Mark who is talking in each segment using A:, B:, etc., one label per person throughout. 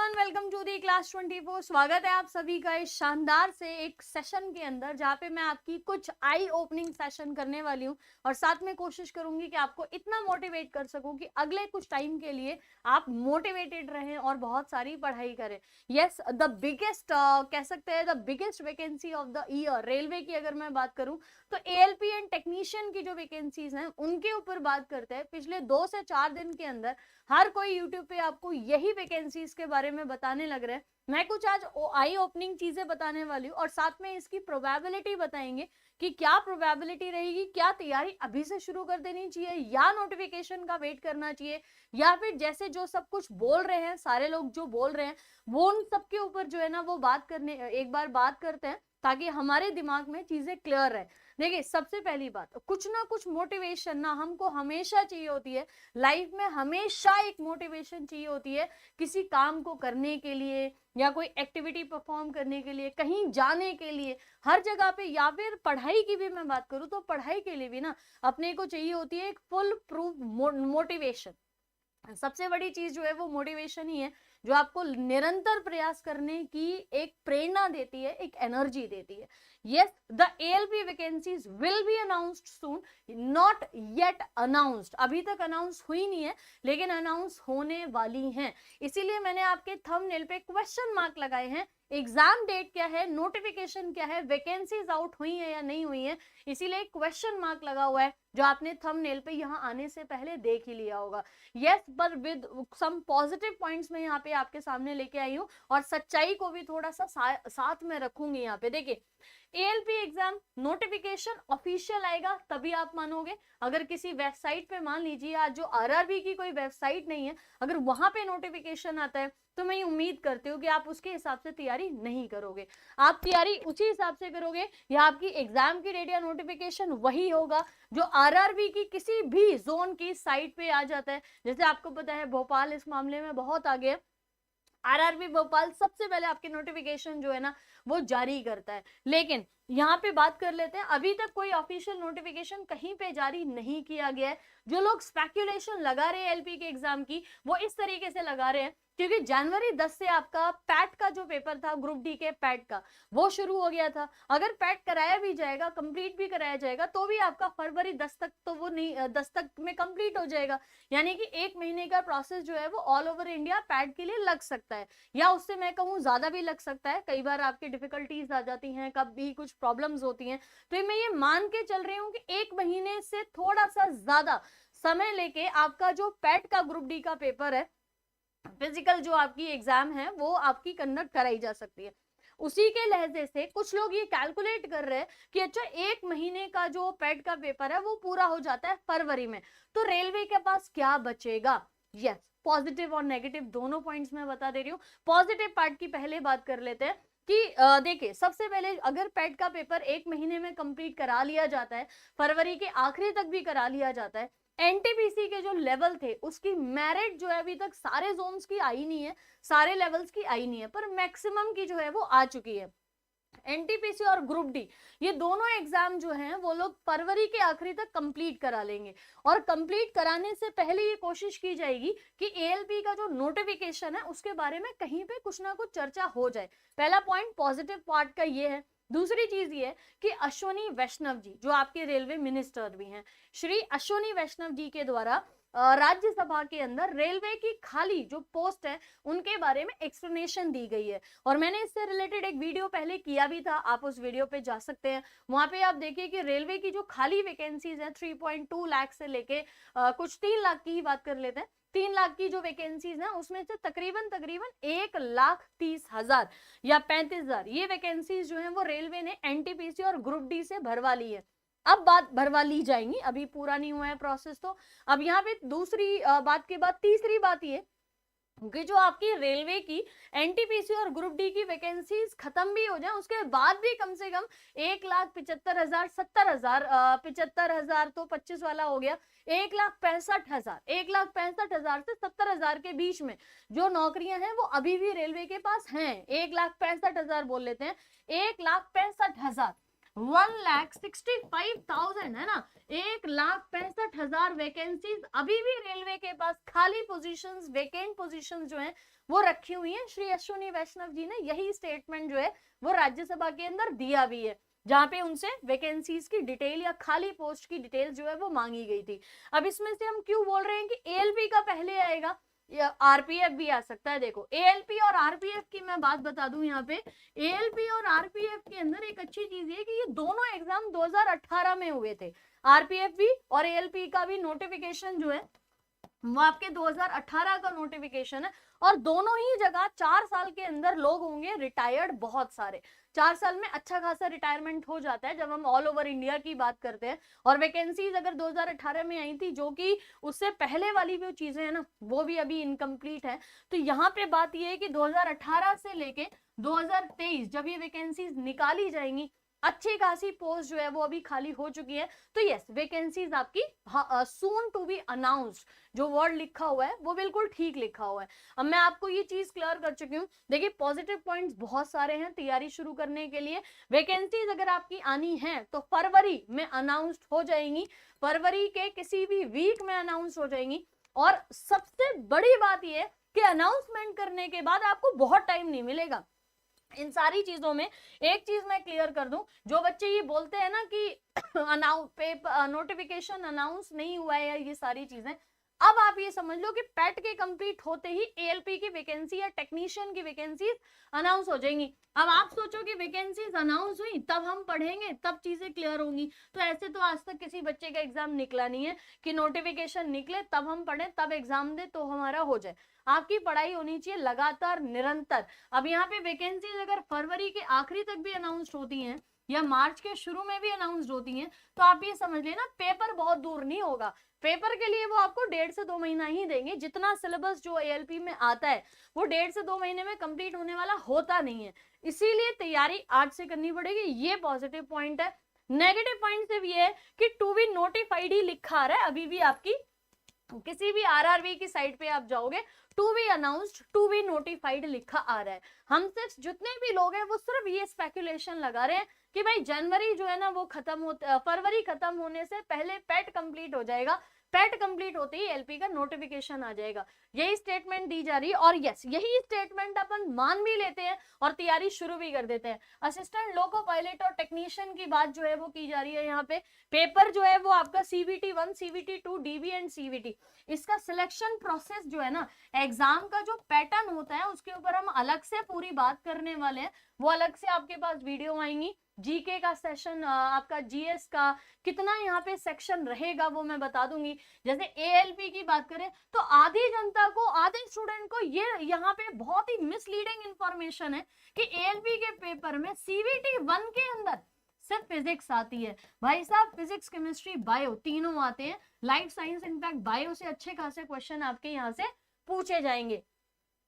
A: Everyone, welcome to the class 24। स्वागत है आप सभी का इस शानदार से एक सेशन के अंदर, जहाँ पे मैं आपकी कुछ आई ओपनिंग सेशन करने वाली हूँ और साथ में कोशिश करूंगी कि आपको इतना मोटिवेट कर सकूं कि अगले कुछ टाइम के लिए आप मोटिवेटेड रहें और बहुत सारी पढ़ाई करें। यस, द बिगेस्ट कह सकते हैं the biggest vacancy of the year railway की अगर मैं बात करूं तो एएलपी एंड टेक्नीशियन की जो वैकेंसीज हैं उनके ऊपर बात करते हैं। पिछले 2 से 4 दिन के अंदर हर कोई यूट्यूब पे आपको यही वैकेंसीज के बारे में बताने लग रहा है। मैं कुछ आज आई ओपनिंग चीजें बताने वाली हूँ और साथ में इसकी प्रोबेबिलिटी बताएंगे कि क्या प्रोबेबिलिटी रहेगी, क्या तैयारी अभी से शुरू कर देनी चाहिए या नोटिफिकेशन का वेट करना चाहिए, या फिर जैसे जो सब कुछ बोल रहे हैं सारे लोग जो बोल रहे हैं वो उन सबके ऊपर जो है ना वो एक बार बात करते हैं ताकि हमारे दिमाग में चीजें क्लियर रहे। देखिए, सबसे पहली बात, कुछ ना कुछ मोटिवेशन ना हमको हमेशा चाहिए होती है। लाइफ में हमेशा एक मोटिवेशन चाहिए होती है किसी काम को करने के लिए या कोई एक्टिविटी परफॉर्म करने के लिए, कहीं जाने के लिए, हर जगह पे। या फिर पढ़ाई की भी मैं बात करूं तो पढ़ाई के लिए भी ना अपने को चाहिए होती है एक फुल प्रूफ मोटिवेशन। सबसे बड़ी चीज जो है वो मोटिवेशन ही है, जो आपको निरंतर प्रयास करने की एक प्रेरणा देती है, एक एनर्जी देती है। Yes, the ALP vacancies will be announced soon, not yet announced. अभी तक अनाउंस हुई नहीं है लेकिन अनाउंस होने वाली हैं। इसीलिए मैंने आपके थंबनेल पे क्वेश्चन मार्क लगाए हैं। एग्जाम डेट क्या है, नोटिफिकेशन क्या है, वैकेंसीज आउट हुई है या नहीं हुई है, इसीलिए क्वेश्चन मार्क लगा हुआ है जो आपने थंबनेल पे यहाँ आने से पहले देख ही लिया होगा। यस, पर विद सम पॉजिटिव पॉइंट्स मैं यहाँ पे आपके सामने लेके आई हूँ और सच्चाई को भी थोड़ा सा साथ में रखूंगी। यहाँ पे देखिए, एएलपी एग्जाम नोटिफिकेशन ऑफिशियल आएगा तभी आप मानोगे। अगर किसी वेबसाइट पे, मान लीजिए आज जो आरआरबी की कोई वेबसाइट नहीं है, अगर वहां पे नोटिफिकेशन आता है तो मैं उम्मीद करती हूँ कि आप उसके हिसाब से तैयारी नहीं करोगे। आप तैयारी उसी हिसाब से करोगे या आपकी एग्जाम की डेट या नोटिफिकेशन वही होगा जो आरआरबी की किसी भी जोन की साइट पे आ जाता है। जैसे आपको पता है भोपाल इस मामले में बहुत आगे है। आरआरबी भोपाल सबसे पहले आपके नोटिफिकेशन जो है ना वो जारी करता है। लेकिन यहाँ पे बात कर लेते हैं, अभी तक कोई ऑफिशियल नोटिफिकेशन कहीं पे जारी नहीं किया गया है। जो लोग स्पेक्यूलेशन लगा रहे हैं एलपी के एग्जाम की, वो इस तरीके से लगा रहे हैं क्योंकि जनवरी 10 से आपका पैट का जो पेपर था, ग्रुप डी के पैट का, वो शुरू हो गया था। अगर पैट कराया भी जाएगा, कंप्लीट भी कराया जाएगा, तो भी आपका फरवरी 10 तक तो वो नहीं, 10 तक में कंप्लीट हो जाएगा। यानी कि 1 महीने का प्रोसेस जो है वो ऑल ओवर इंडिया पैट के लिए लग सकता है, या उससे मैं कहूँ ज्यादा भी लग सकता है। कई बार आपकी डिफिकल्टीज आ जाती हैं, कभी कुछ प्रॉब्लम्स होती हैं, तो मैं ये मान के चल रही हूँ कि 1 महीने से थोड़ा सा ज्यादा समय लेके आपका जो पैट का ग्रुप डी का पेपर है, फिजिकल जो आपकी एग्जाम है, वो आपकी कंडक्ट कराई जा सकती है। उसी के लहजे से कुछ लोग ये कैलकुलेट कर रहे हैं कि अच्छा 1 महीने का जो पैट का पेपर है वो पूरा हो जाता है फरवरी में, तो रेलवे के पास क्या बचेगा। यस, पॉजिटिव और नेगेटिव दोनों पॉइंट्स मैं बता दे रही हूँ। पॉजिटिव पार्ट की पहले बात कर लेते हैं कि देखिए, सबसे पहले अगर पैट का पेपर 1 महीने में कंप्लीट करा लिया जाता है, फरवरी के आखिरी तक भी करा लिया जाता है, एनटीपीसी के जो लेवल थे उसकी मेरिट जो है अभी तक सारे जोन्स की आई नहीं है, सारे लेवल्स की आई नहीं है, पर मैक्सिमम की जो है वो आ चुकी है। एनटीपीसी और ग्रुप डी, ये दोनों एग्जाम जो हैं वो लोग फरवरी के आखिरी तक कंप्लीट करा लेंगे। और कंप्लीट कराने से पहले ये कोशिश की जाएगी कि एएलपी का जो नोटिफिकेशन है उसके बारे में कहीं पे कुछ ना कुछ चर्चा हो जाए। पहला पॉइंट पॉजिटिव पार्ट का ये है। दूसरी चीज ये कि अश्वनी वैष्णव जी जो आपके रेलवे मिनिस्टर भी हैं, श्री अश्वनी वैष्णव जी के द्वारा राज्यसभा के अंदर रेलवे की खाली जो पोस्ट है उनके बारे में एक्सप्लेनेशन दी गई है। और मैंने इससे रिलेटेड एक वीडियो पहले किया भी था, आप उस वीडियो पे जा सकते हैं। वहां पे आप देखिए कि रेलवे की जो खाली वैकेंसीज है 3.2 लाख से लेके कुछ 3 लाख की ही बात कर लेते हैं। 3 लाख की जो वैकेंसीज हैं उसमें से तकरीबन 1,30,000 या 35,000 ये वैकेंसीज जो है वो रेलवे ने एनटीपीसी और ग्रुप डी से भरवा ली है। अब बात भरवा ली जाएंगी, अभी पूरा नहीं हुआ है प्रोसेस। तो अब यहाँ पे दूसरी बात के बाद तीसरी बात ये कि जो आपकी रेलवे की एनटीपीसी और ग्रुप डी की वैकेंसीज खत्म भी हो जाए, उसके बाद भी कम से कम 1,75,000 70,000 75,000 तो 25 वाला हो गया, 1,65,000 से 70,000 के बीच में जो नौकरियां हैं वो अभी भी रेलवे के पास हैं। 1,65,000 बोल लेते हैं, 1,65,000 1,65,000 है ना, 1,65,000 वैकेंसीज अभी भी रेलवे के पास खाली पोजीशंस, वेकेंट पोजीशंस जो है वो रखी हुई है। श्री अश्विनी वैष्णव जी ने यही स्टेटमेंट जो है वो राज्यसभा के अंदर दिया भी है, जहां पे उनसे वैकेंसीज की डिटेल या खाली पोस्ट की डिटेल जो है वो मांगी गई थी। अब इसमें से हम क्यों बोल रहे हैं कि एएलपी का पहले आएगा, या आरपीएफ भी आ सकता है। देखो एएलपी और आरपीएफ की मैं बात बता दूं यहाँ पे, एएलपी और आरपीएफ के अंदर एक अच्छी चीज है कि ये दोनों एग्जाम 2018 में हुए थे। आरपीएफ भी और एएलपी का भी नोटिफिकेशन जो है वो आपके 2018 का नोटिफिकेशन है, और दोनों ही जगह 4 साल के अंदर लोग होंगे रिटायर्ड, बहुत सारे 4 साल में अच्छा खासा रिटायरमेंट हो जाता है जब हम ऑल ओवर इंडिया की बात करते हैं। और वैकेंसीज अगर 2018 में आई थी, जो कि उससे पहले वाली जो चीजें हैं ना वो भी अभी इनकम्प्लीट है। तो यहाँ पे बात ये है कि 2018 से लेके 2023 जब ये वैकेंसीज निकाली जाएंगी, अच्छी खासी पोस्ट जो है वो अभी खाली हो चुकी है। तो यस, वैकेंसीज आपकी सून टू बी अनाउंस्ड, जो वर्ड लिखा हुआ है वो बिल्कुल ठीक लिखा हुआ है। अब मैं आपको ये चीज क्लियर कर चुकी हूँ। देखिए पॉजिटिव पॉइंट्स बहुत सारे हैं तैयारी शुरू करने के लिए। वैकेंसीज अगर आपकी आनी है तो फरवरी में अनाउंस्ड हो जाएंगी, फरवरी के किसी भी वीक में अनाउंस हो जाएंगी। और सबसे बड़ी बात यह कि अनाउंसमेंट करने के बाद आपको बहुत टाइम नहीं मिलेगा। इन सारी चीजों में एक चीज मैं क्लियर कर दूं, जो बच्चे ये बोलते हैं ना कि नोटिफिकेशन अनाउंस नहीं हुआ है या ये सारी चीजें, अब आप ये समझ लो कि पैट के कंप्लीट होते ही एएलपी की वैकेंसी या टेक्नीशियन की वैकेंसीज अनाउंस हो जाएंगी। अब आप सोचो कि वैकेंसीज अनाउंस हुई तब हम पढ़ेंगे तब चीजें क्लियर होंगी, तो ऐसे तो आज तक किसी बच्चे का एग्जाम निकला नहीं है कि नोटिफिकेशन निकले तब हम पढ़ें तब एग्जाम दे तो हमारा हो जाए। आपकी पढ़ाई होनी चाहिए लगातार, निरंतर। अब यहाँ पे वैकेंसीज अगर फरवरी के आखिरी तक भी अनाउंस होती हैं या मार्च के शुरू में भी अनाउंस होती हैं, तो आप ये समझ लेना पेपर बहुत दूर नहीं होगा। पेपर के लिए वो आपको 1.5 से 2 महीना ही देंगे। जितना सिलेबस जो एएलपी में आता है वो 1.5 से 2 महीने में कंप्लीट होने वाला होता नहीं है, इसीलिए तैयारी आज से करनी पड़ेगी। ये पॉजिटिव पॉइंट है। नेगेटिव पॉइंट सिर्फ ये है कि टू बी नोटिफाइड ही लिखा आ रहा है अभी भी। आपकी किसी भी आरआरबी की साइट पे आप जाओगे to be announced, to be notified लिखा आ रहा है। हम सिर्फ जितने भी लोग हैं वो सिर्फ ये स्पेकुलेशन लगा रहे हैं कि भाई जनवरी जो है ना वो खत्म हो, फरवरी खत्म होने से पहले पैट कंप्लीट हो जाएगा, पैट कंप्लीट होते ही एलपी का नोटिफिकेशन आ जाएगा, यही स्टेटमेंट दी जा रही है। और यस, यही स्टेटमेंट अपन मान भी लेते हैं और तैयारी शुरू भी कर देते हैं। असिस्टेंट लोको पायलट और टेक्नीशियन की बात जो है वो की जा रही है यहाँ पे। पेपर जो है वो आपका CVT 1, CVT 2, DB and CVT, इसका सिलेक्शन प्रोसेस जो है ना, एग्जाम का जो पैटर्न होता है उसके ऊपर हम अलग से पूरी बात करने वाले हैं। वो अलग से आपके पास वीडियो आएंगी। जीके का सेशन, आपका जीएस का कितना यहाँ पे सेक्शन रहेगा वो मैं बता दूंगी। जैसे एएलपी की बात करें तो आधी जनता को, आधे स्टूडेंट को ये यहाँ पे बहुत ही मिसलीडिंग इंफॉर्मेशन है कि एएलपी के पेपर में CVT 1 के अंदर सिर्फ फिजिक्स आती है। भाई साहब फिजिक्स, केमिस्ट्री, बायो तीनों आते हैं। लाइफ साइंस, इनफैक्ट बायो से अच्छे खासे क्वेश्चन आपके यहाँ से पूछे जाएंगे।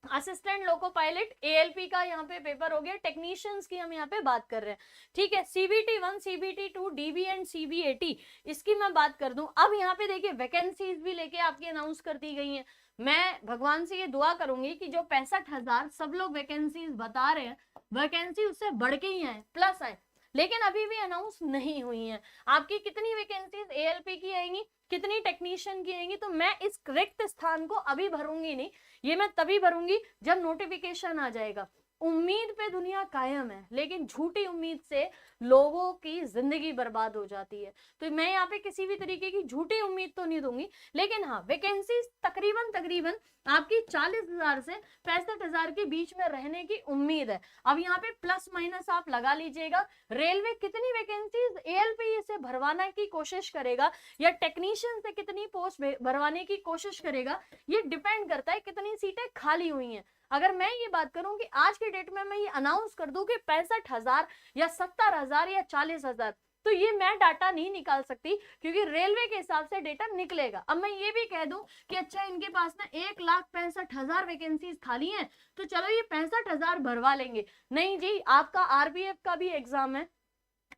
A: असिस्टेंट लोको पायलट एएलपी का यहाँ पे पेपर हो गया। टेक्नीशियंस की हम यहाँ पे बात कर रहे हैं, ठीक है। CVT 1, CVT 2, DB and CBAT, इसकी मैं बात कर दूं। अब यहाँ पे देखिए वैकेंसीज भी लेके आपकी अनाउंस कर दी गई हैं। मैं भगवान से ये दुआ करूंगी कि जो 65,000 सब लोग वैकेंसीज बता रहे हैं, वैकेंसी उससे बढ़ के ही आए, प्लस आए, लेकिन अभी भी अनाउंस नहीं हुई है। आपकी कितनी वैकेंसीज एएलपी की आएंगी, कितनी टेक्नीशियन की आएंगी, तो मैं इस रिक्त स्थान को अभी भरूंगी नहीं, ये मैं तभी भरूंगी जब नोटिफिकेशन आ जाएगा। उम्मीद पे दुनिया कायम है, लेकिन झूठी उम्मीद से लोगों की जिंदगी बर्बाद हो जाती है। तो मैं यहाँ पे किसी भी तरीके की झूठी उम्मीद तो नहीं दूंगी, लेकिन हाँ वैकेंसी तकरीबन आपकी 40,000 से 65,000 के बीच में रहने की उम्मीद है। अब यहाँ पे प्लस माइनस आप लगा लीजिएगा। रेलवे कितनी वैकेंसीज एएलपी से भरवाने की कोशिश करेगा या टेक्नीशियन से कितनी पोस्ट भरवाने की कोशिश करेगा, ये डिपेंड करता है कितनी सीटें खाली हुई हैं। अगर मैं ये बात करूं कि आज के डेट में मैं ये अनाउंस कर दूं कि 65,000 या 70,000 या 40,000, तो ये मैं डाटा नहीं निकाल सकती, क्योंकि रेलवे के हिसाब से डेटा निकलेगा। अब मैं ये भी कह दूं कि अच्छा इनके पास ना 1,65,000 वैकेंसीज खाली हैं, तो चलो ये 65,000 भरवा लेंगे। नहीं जी, आपका आरपीएफ का भी एग्जाम है,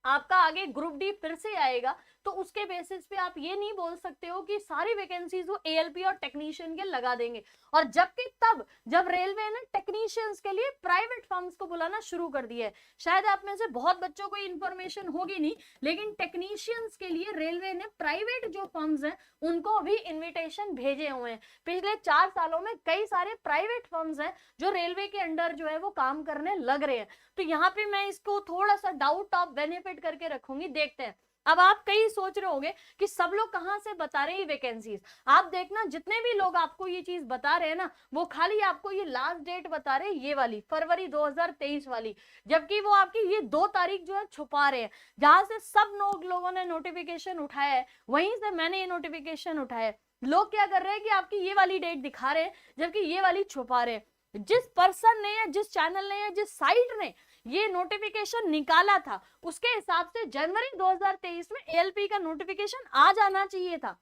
A: आपका आगे ग्रुप डी फिर से आएगा, तो उसके बेसिस पे आप ये नहीं बोल सकते हो कि सारी वैकेंसीज वो एएलपी और टेक्नीशियन के लगा देंगे। और जबकि तब जब रेलवे ने टेक्नीशियंस के लिए प्राइवेट फर्म्स को बुलाना शुरू कर दिया है, शायद आप में से बहुत बच्चों को इंफॉर्मेशन होगी नहीं, लेकिन टेक्नीशियंस के लिए रेलवे ने प्राइवेट जो फर्म्स हैं उनको भी इन्विटेशन भेजे हुए हैं। पिछले 4 सालों में कई सारे प्राइवेट फर्म्स हैं जो रेलवे के अंडर जो है वो काम करने लग रहे हैं। तो यहाँ पे मैं इसको थोड़ा सा डाउट ऑफ बेनिफिट करके रखूंगी, देखते हैं। अब आप कई सोच रहे होंगे कि सब लोग कहां से बता रहे हैं वैकेंसीज। आप देखना जितने भी लोग आपको ये चीज बता रहे हैं ना, वो खाली आपको ये लास्ट डेट बता रहे हैं, ये वाली फरवरी 2023 वाली, जबकि वो आपकी ये 2 तारीख जो है छुपा रहे हैं। जहां से सब लोगों ने नोटिफिकेशन उठाया है, वहीं से मैंने ये नोटिफिकेशन उठाया है। लोग क्या कर रहे हैं कि आपकी ये वाली डेट दिखा रहे हैं जबकि ये वाली छुपा रहे हैं। जिस पर्सन ने या जिस चैनल ने या जिस साइट ने ये नोटिफिकेशन निकाला था, उसके हिसाब से जनवरी 2023 में एएलपी का नोटिफिकेशन आ जाना चाहिए था,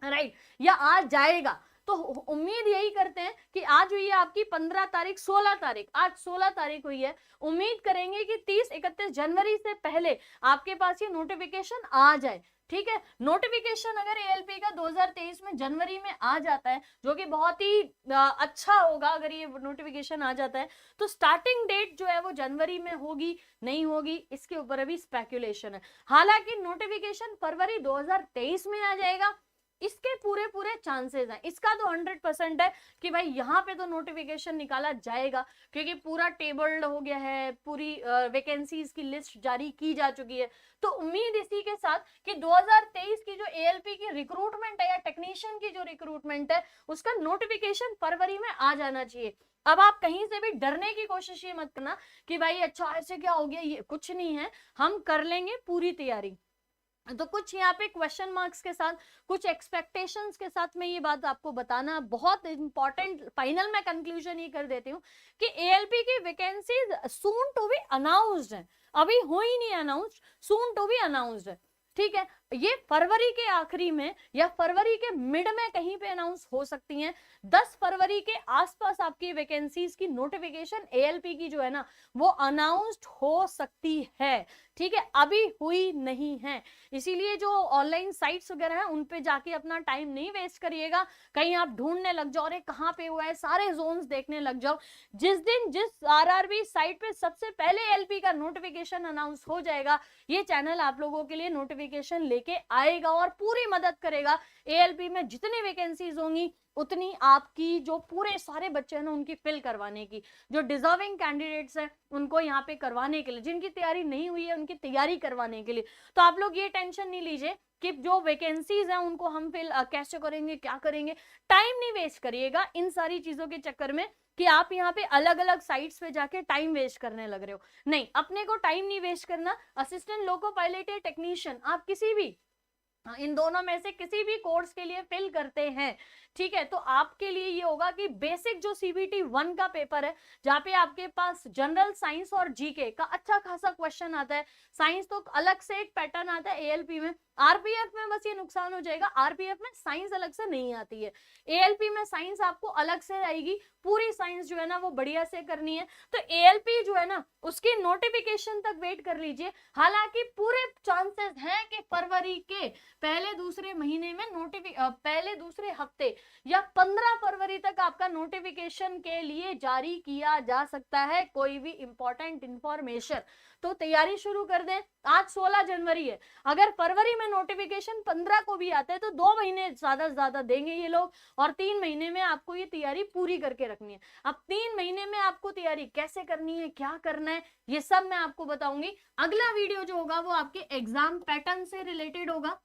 A: राइट, या आ जाएगा। तो उम्मीद यही करते हैं कि आज हुई है आपकी 15 तारीख, 16 तारीख, आज 16 तारीख हुई है, उम्मीद करेंगे कि 30-31 जनवरी से पहले आपके पास ये नोटिफिकेशन आ जाए। ठीक है, नोटिफिकेशन अगर एएलपी का 2023 में जनवरी में आ जाता है, जो कि बहुत ही अच्छा होगा अगर ये नोटिफिकेशन आ जाता है, तो स्टार्टिंग डेट जो है वो जनवरी में होगी नहीं होगी इसके ऊपर अभी स्पेकुलेशन है। हालांकि नोटिफिकेशन फरवरी 2023 में आ जाएगा, इसके पूरे पूरे चांसेस हैं। इसका तो 100% है कि भाई यहाँ पे तो नोटिफिकेशन निकाला जाएगा, क्योंकि पूरा टेबल हो गया है, पूरी वैकेंसीज की लिस्ट जारी की जा चुकी है। तो उम्मीद इसी के साथ कि 2023 की जो एएलपी की रिक्रूटमेंट है या टेक्नीशियन की जो रिक्रूटमेंट है, उसका नोटिफिकेशन फरवरी में आ जाना चाहिए। अब आप कहीं से भी डरने की कोशिश ये मत करना कि भाई अच्छा ऐसे क्या हो गया, ये कुछ नहीं है, हम कर लेंगे पूरी तैयारी। तो कुछ यहाँ पे क्वेश्चन मार्क्स के साथ, कुछ एक्सपेक्टेशंस के साथ मैं ये बात आपको बताना बहुत इंपॉर्टेंट, फाइनल में कंक्लूजन ये कर देती हूँ कि एएलपी की vacancies soon to be announced है, अभी हो ही नहीं announced, soon to be announced है। ठीक है, ये फरवरी के आखिरी में या फरवरी के मिड में कहीं पे अनाउंस हो सकती हैं। 10 फरवरी के आसपास आपकी वैकेंसीज की नोटिफिकेशन एएलपी की जो है ना वो अनाउंस्ड हो सकती है। ठीक है, अभी हुई नहीं है, इसीलिए जो ऑनलाइन साइट्स वगैरह हैं उन पे जाके अपना टाइम नहीं वेस्ट करिएगा, कहीं आप ढूंढने लग जाओ अरे कहाँ पे हुआ है, सारे जोन्स देखने लग जाओ। जिस दिन जिस आरआरबी साइट पे सबसे पहले एएलपी का नोटिफिकेशन अनाउंस हो जाएगा, ये चैनल आप लोगों के लिए नोटिफिकेशन लेके आएगा और पूरी मदद करेगा एएलपी में जितनी वैकेंसीज होंगी उतनी आपकी जो पूरे सारे बच्चे हैं ना उनकी फिल करवाने की, जो डिजर्विंग कैंडिडेट्स हैं उनको यहाँ पे करवाने के लिए, जिनकी तैयारी नहीं हुई है उनकी तैयारी करवाने के लिए। तो आप लोग ये टेंशन नहीं लीजिए कि जो वैकेंसीज हैं उनको हम फिल कैसे करेंगे, क्या करेंगे, टाइम नहीं वेस्ट करिएगा इन सारी चीजों के चक्कर में कि आप यहाँ पे अलग अलग साइट्स पे जाके टाइम वेस्ट करने लग रहे हो। नहीं, अपने को टाइम नहीं वेस्ट करना। असिस्टेंट लोको पायलट या टेक्नीशियन आप किसी भी इन दोनों में से किसी भी कोर्स के लिए फिल करते हैं, ठीक है, तो आपके लिए ये होगा कि बेसिक जो सीबीटी 1 का पेपर है, जहाँ पे आपके पास जनरल साइंस और जीके का अच्छा खासा क्वेश्चन आता है, साइंस तो अलग से एक पैटर्न आता है एएलपी में, आरपीएफ में बस ये नुकसान हो जाएगा, आरपीएफ में साइंस अलग से नहीं आती है, एएलपी में साइंस आपको अलग से आएगी, पूरी साइंस जो है ना वो बढ़िया से करनी है। तो एएलपी जो है ना उसकी नोटिफिकेशन तक वेट कर लीजिए। हालांकि पूरे चांसेस हैं कि फरवरी के पहले दूसरे महीने में पहले दूसरे हफ्ते या 15 फरवरी तक आपका नोटिफिकेशन के लिए जारी किया जा सकता है कोई भी इंपॉर्टेंट इंफॉर्मेशन। तो तैयारी शुरू कर दें। आज 16 जनवरी है, अगर फरवरी में नोटिफिकेशन 15 को भी आता है तो 2 महीने ज्यादा से ज्यादा देंगे ये लोग, और 3 महीने में आपको ये तैयारी पूरी करके रखनी है। अब 3 महीने में आपको तैयारी कैसे करनी है, क्या करना है, ये सब मैं आपको बताऊंगी। अगला वीडियो जो होगा वो आपके एग्जाम पैटर्न से रिलेटेड होगा,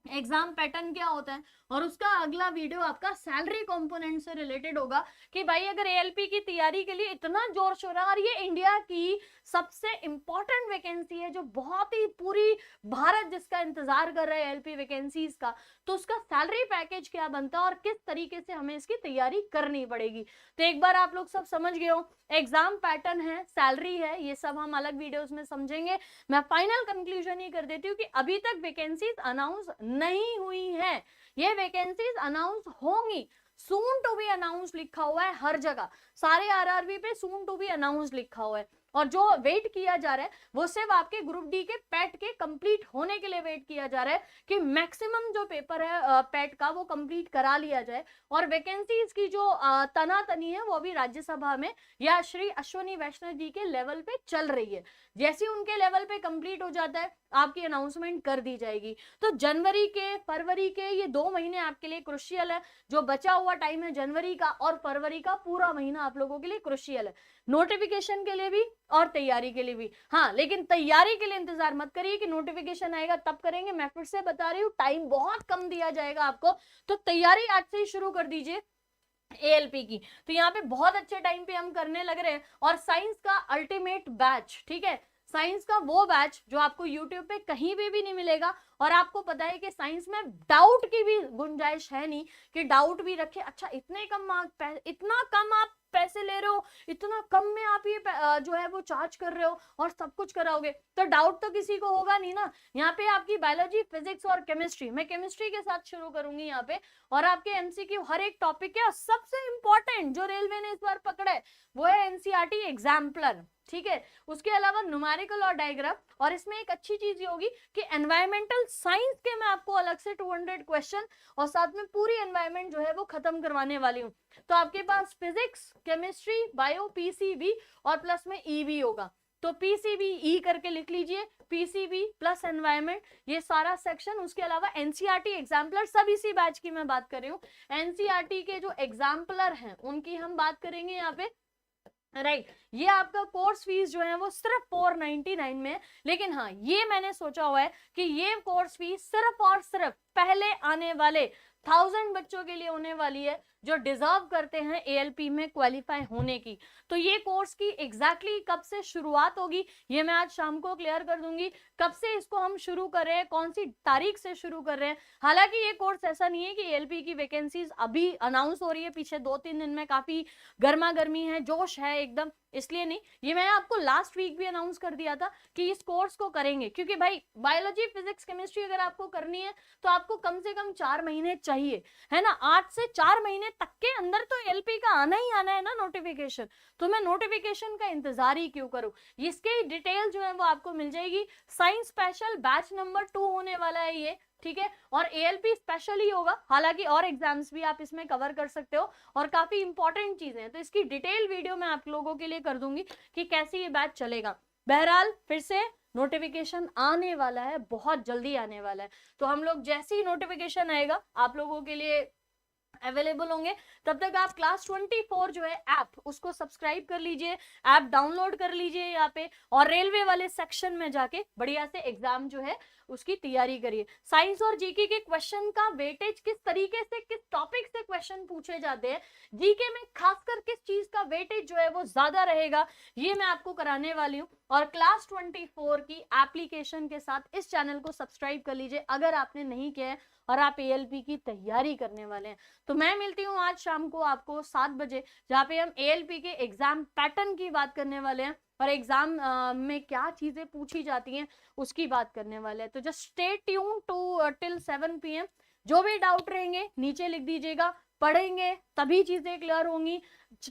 A: एग्जाम पैटर्न क्या होता है, और उसका अगला वीडियो आपका सैलरी कंपोनेंट से रिलेटेड होगा कि भाई अगर एएलपी की तैयारी के लिए इतना जोर शोर है और ये इंडिया की सबसे इंपॉर्टेंट वैकेंसी है जो बहुत ही पूरी भारत जिसका इंतजार कर रहा है एएलपी वैकेंसीज का, तो उसका सैलरी पैकेज क्या बनता है और किस तरीके से हमें इसकी तैयारी करनी पड़ेगी। तो एक बार आप लोग सब समझ गए हो, एग्जाम पैटर्न है, सैलरी है, ये सब हम अलग वीडियोस में समझेंगे। मैं फाइनल कंक्लूजन ये कर देती हूँ कि अभी तक वैकेंसीज अनाउंस नहीं हुई है, ये वैकेंसीज अनाउंस होंगी, सून टू बी अनाउंस लिखा हुआ है हर जगह, सारे आरआरबी पे सून टू बी अनाउंस लिखा हुआ है। और जो वेट किया जा रहा है वो सिर्फ आपके ग्रुप डी के पैट के कंप्लीट होने के लिए वेट किया जा रहा है कि मैक्सिमम जो पेपर है पैट का वो कंप्लीट करा लिया जाए। और वैकेंसीज की जो तनातनी है वो अभी राज्यसभा में या श्री अश्वनी वैष्णव जी के लेवल पे चल रही है। जैसे उनके लेवल पे कंप्लीट हो जाता है आपकी अनाउंसमेंट कर दी जाएगी। तो जनवरी के फरवरी के ये 2 महीने आपके लिए क्रुशियल है। जो बचा हुआ टाइम है जनवरी का और फरवरी का पूरा महीना आप लोगों के लिए क्रुशियल है, नोटिफिकेशन के लिए भी और तैयारी के लिए भी। हाँ, लेकिन तैयारी के लिए इंतजार मत करिए कि नोटिफिकेशन आएगा तब करेंगे। मैं फिर से बता रही हूँ टाइम बहुत कम दिया जाएगा आपको, तो तैयारी आज से ही शुरू कर दीजिए एएलपी की। तो यहाँ पे बहुत अच्छे टाइम पे हम करने लग रहे हैं। और साइंस का अल्टीमेट बैच, ठीक है, साइंस का वो बैच जो आपको यूट्यूब पे कहीं भी नहीं मिलेगा। और आपको पता है कि साइंस में डाउट की भी गुंजाइश है नहीं कि डाउट भी रखे, अच्छा इतने कम मार्क, इतना कम आप पैसे ले रहे हो, इतना कम में आप ये जो है वो चार्ज कर रहे हो और सब कुछ कराओगे, तो डाउट तो किसी को होगा नहीं ना। यहाँ पे आपकी बायोलॉजी, फिजिक्स और केमिस्ट्री, मैं केमिस्ट्री के साथ शुरू करूंगी यहाँ पे। और आपके एमसीक्यू हर एक टॉपिक है। सबसे इंपॉर्टेंट जो रेलवे ने इस बार पकड़ा है वो है एनसीईआरटी एग्जाम्पलर, ठीक है। उसके अलावा न्यूमेरिकल और डायग्राम। और इसमें एक अच्छी चीज ये होगी कि एनवायरमेंटल साइंस के मैं आपको अलग से 200 क्वेश्चन और साथ में पूरी एनवायरमेंट जो है वो खत्म करवाने वाली हूँ। तो आपके पास फिजिक्स, केमिस्ट्री, बायो, पीसीबी और प्लस में ई भी होगा। तो पीसीबी ई करके लिख लीजिए, पीसीबी प्लस एनवायरमेंट, ये सारा सेक्शन। उसके अलावा एनसीईआरटी एग्जाम्पलर, सब इसी बैच की मैं बात कर रही हूँ। एनसीईआरटी के जो एग्जाम्पलर हैं उनकी हम बात करेंगे यहाँ पे, राइट। ये आपका कोर्स फीस जो है वो सिर्फ 499 में है। लेकिन हाँ, ये मैंने सोचा हुआ है कि ये कोर्स फीस सिर्फ और सिर्फ पहले आने वाले 1000 बच्चों के लिए होने वाली है जो डिजर्व करते हैं एएलपी में क्वालिफाई होने की। तो ये कोर्स की एग्जैक्टली कब से शुरुआत होगी ये मैं आज शाम को क्लियर कर दूंगी। कब से इसको हम शुरू कर रहे हैं, कौन सी तारीख से शुरू कर रहे हैं। हालांकि ये कोर्स ऐसा नहीं है कि एएलपी की वैकेंसीज अभी अनाउंस हो रही है, पीछे 2-3 दिन में काफी गर्मा गर्मी है, जोश है एकदम, इसलिए नहीं। ये मैंने आपको लास्ट वीक भी अनाउंस कर दिया था कि इस कोर्स को करेंगे, क्योंकि भाई बायोलॉजी, फिजिक्स, केमिस्ट्री अगर आपको करनी है तो आपको कम से कम 4 महीने चाहिए, है ना। 8 से 4 महीने तक के अंदर तो एलपी का आना ही आना है ना नोटिफिकेशन। तो मैं नोटिफिकेशन का इंतजार ही क्यों करूं। इसके डिटेल जो है वो आपको मिल जाएगी। साइंस स्पेशल बैच नंबर 2 होने वाला है ये, ठीक है। और एएलपी स्पेशल ही होगा, हालांकि और एग्जाम्स भी आप इसमें कवर कर सकते हो और काफी इंपॉर्टेंट चीजें हैं। तो इसकी डिटेल वीडियो मैं आप लोगों के लिए कर दूंगी कि कैसे ये बैच चलेगा। बहरहाल फिर से नोटिफिकेशन आने वाला है, बहुत जल्दी आने वाला है। तो हम लोग जैसे ही नोटिफिकेशन आएगा आप लोगों के लिए अवेलेबल होंगे। तब तक आप क्लास 24 जो है ऐप, उसको सब्सक्राइब कर लीजिए, ऐप डाउनलोड कर लीजिए यहाँ पे, और रेलवे वाले सेक्शन में जाके बढ़िया से एग्जाम जो है उसकी तैयारी करिए। साइंस और जीके के क्वेश्चन का वेटेज किस तरीके से, किस टॉपिक से क्वेश्चन पूछे जाते हैं, जीके में खासकर किस चीज का वेटेज जो है वो ज्यादा रहेगा, ये मैं आपको कराने वाली हूँ। और क्लास 24 की एप्लीकेशन के साथ इस चैनल को सब्सक्राइब कर लीजिए अगर आपने नहीं किया है और आप एएलपी की तैयारी करने वाले हैं। तो मैं मिलती हूँ आज शाम को आपको 7 बजे, जहाँ पे हम एएलपी के एग्जाम पैटर्न की बात करने वाले हैं और एग्जाम में क्या चीजें पूछी जाती हैं उसकी बात करने वाले हैं। तो just stay tune to till 7 PM। जो भी डाउट रहेंगे नीचे लिख दीजिएगा, पढ़ेंगे तभी चीजें क्लियर होंगी,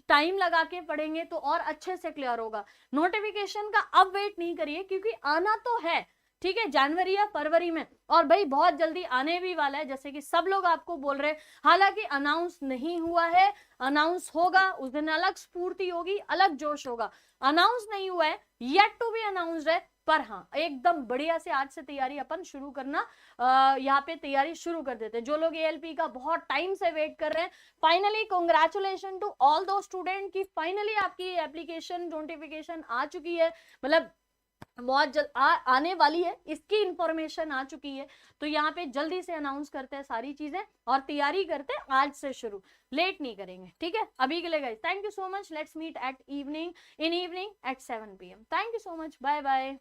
A: टाइम लगा के पढ़ेंगे तो और अच्छे से क्लियर होगा। नोटिफिकेशन का अब वेट नहीं करिए क्योंकि आना तो है, ठीक है, जनवरी या फरवरी में, और भाई बहुत जल्दी आने भी वाला है जैसे कि सब लोग आपको बोल रहे हैं। हालांकि अनाउंस नहीं हुआ है, अनाउंस होगा उस दिन अलग स्फूर्ति होगी, अलग जोश होगा। अनाउंस नहीं हुआ है, येट टू बी अनाउंस्ड है, पर हाँ एकदम बढ़िया से आज से तैयारी अपन शुरू करना, यहाँ पे तैयारी शुरू कर देते हैं। जो लोग एएलपी का बहुत टाइम से वेट कर रहे हैं, फाइनली कांग्रेचुलेशन टू ऑल दो स्टूडेंट की फाइनली आपकी एप्लीकेशन नोटिफिकेशन आ चुकी है, मतलब बहुत जल्द आने वाली है, इसकी इंफॉर्मेशन आ चुकी है। तो यहाँ पे जल्दी से अनाउंस करते हैं सारी चीजें और तैयारी करते हैं आज से शुरू, लेट नहीं करेंगे, ठीक है। अभी के लिए guys thank you so much, let's meet at evening at 7 PM। Thank you so much, bye bye.